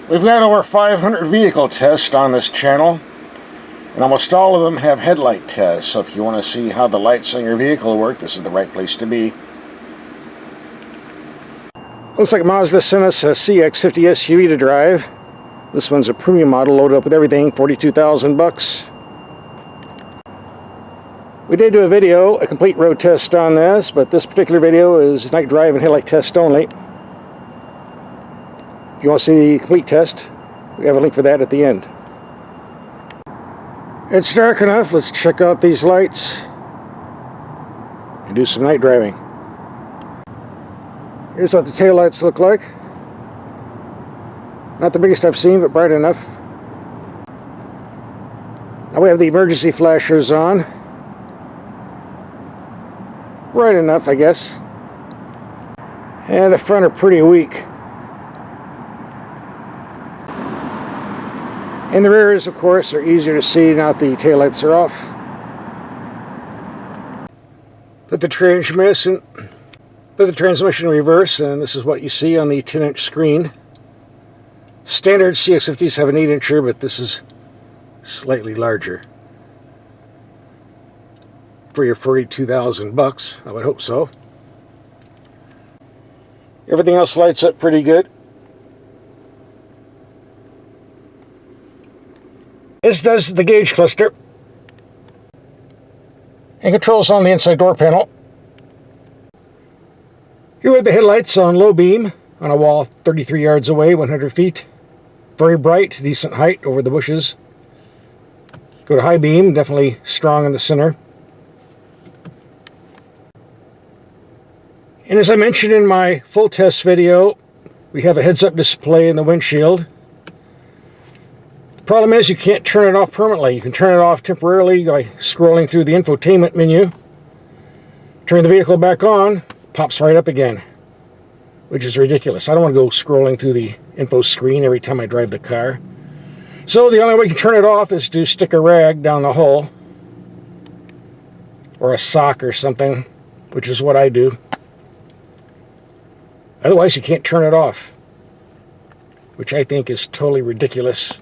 We've got over 500 vehicle tests on this channel, and almost all of them have headlight tests, so if you want to see how the lights on your vehicle work, this is the right place to be. Looks like Mazda sent us a CX-50 SUV to drive. This one's a premium model, loaded up with everything, $42,000. We did do a video, a complete road test on this, but this particular video is night drive and headlight test only. If you want to see the complete test, we have a link for that at the end. It's dark enough, let's check out these lights and do some night driving. Here's what the taillights look like. Not the biggest I've seen, but bright enough. Now we have the emergency flashers on. Bright enough, I guess. And the front are pretty weak. And the rears, of course, are easier to see now that the taillights are off. Put the transmission in reverse, and this is what you see on the 10-inch screen. Standard CX-50s have an 8-incher, but this is slightly larger. For your $42,000, I would hope so. Everything else lights up pretty good. This does the gauge cluster. And controls on the inside door panel. Here we have the headlights on low beam on a wall 33 yards away, 100 feet. Very bright, decent height over the bushes. Go to high beam, definitely strong in the center. And as I mentioned in my full test video, we have a heads-up display in the windshield. The problem is you can't turn it off permanently. You can turn it off temporarily by scrolling through the infotainment menu. Turn the vehicle back on, pops right up again, which is ridiculous. I don't want to go scrolling through the info screen every time I drive the car. So the only way you can turn it off is to stick a rag down the hole, or a sock or something, which is what I do. Otherwise you can't turn it off, which I think is totally ridiculous.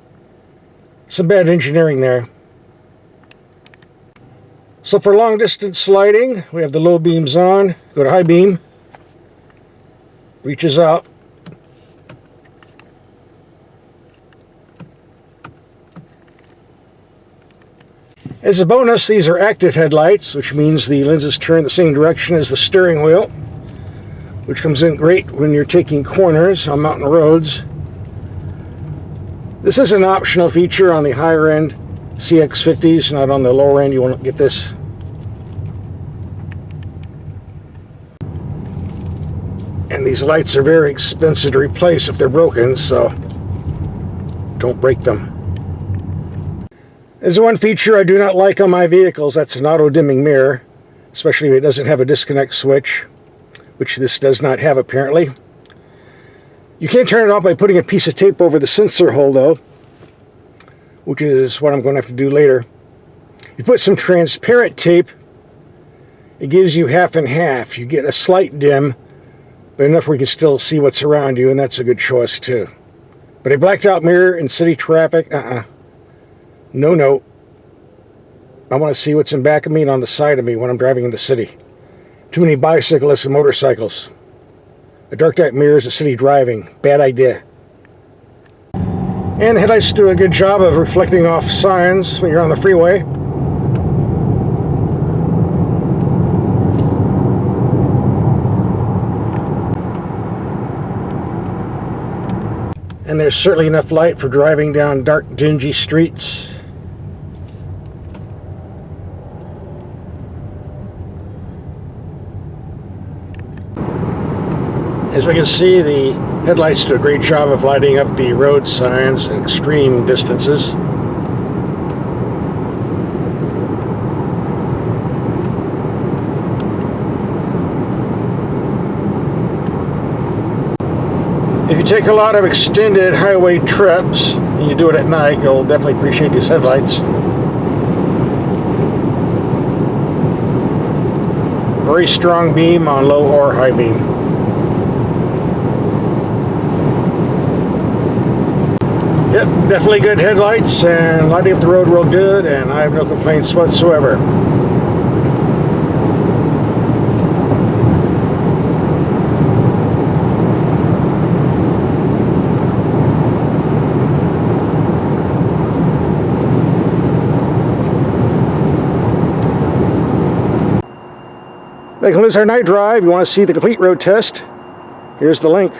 Some bad engineering there. So for long distance sliding, we have the low beams on. Go to high beam. Reaches out. As a bonus, these are active headlights, which means the lenses turn the same direction as the steering wheel, which comes in great when you're taking corners on mountain roads. This is an optional feature on the higher end CX-50s, not on the lower end. You won't get this. And these lights are very expensive to replace if they're broken, so don't break them. There's one feature I do not like on my vehicles. That's an auto-dimming mirror, especially if it doesn't have a disconnect switch, which this does not have apparently. You can't turn it off by putting a piece of tape over the sensor hole though, which is what I'm going to have to do later. You put some transparent tape, it gives you half and half. You get a slight dim, but enough where you can still see what's around you, and that's a good choice too. But a blacked out mirror in city traffic, no. I want to see what's in back of me and on the side of me when I'm driving in the city. Too many bicyclists and motorcycles. A dark out mirror is a city driving. Bad idea. And the headlights do a good job of reflecting off signs when you're on the freeway. And there's certainly enough light for driving down dark, dingy streets. As we can see, the headlights do a great job of lighting up the road signs at extreme distances. If you take a lot of extended highway trips and you do it at night, you'll definitely appreciate these headlights. Very strong beam on low or high beam. Yep, definitely good headlights and lighting up the road real good, and I have no complaints whatsoever. That concludes our night drive. You want to see the complete road test? Here's the link.